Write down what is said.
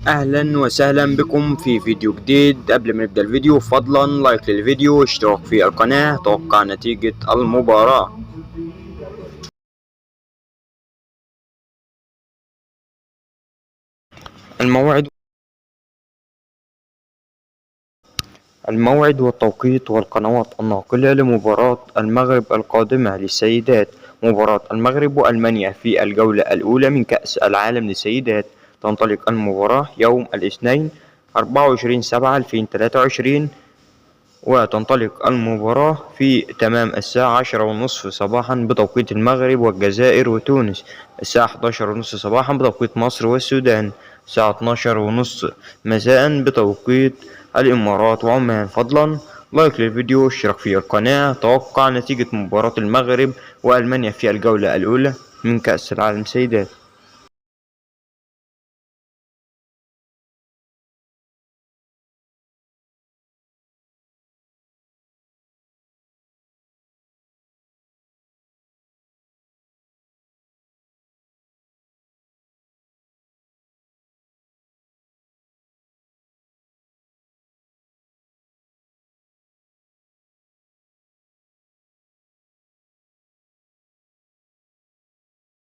اهلا وسهلا بكم في فيديو جديد. قبل ما نبدأ الفيديو فضلا لايك للفيديو واشتراك في القناة. توقع نتيجة المباراة. الموعد والتوقيت والقنوات الناقلة لمباراة المغرب القادمة للسيدات. مباراة المغرب وألمانيا في الجولة الأولى من كأس العالم للسيدات. تنطلق المباراة يوم الاثنين 24/7/2023، وتنطلق المباراة في تمام الساعة 10:30 صباحا بتوقيت المغرب والجزائر وتونس، الساعة 11:30 صباحا بتوقيت مصر والسودان، الساعة 12:30 مساء بتوقيت الإمارات وعمان. فضلا لايك للفيديو واشتراك في القناة. توقع نتيجة مباراة المغرب وألمانيا في الجولة الأولى من كأس العالم سيدات.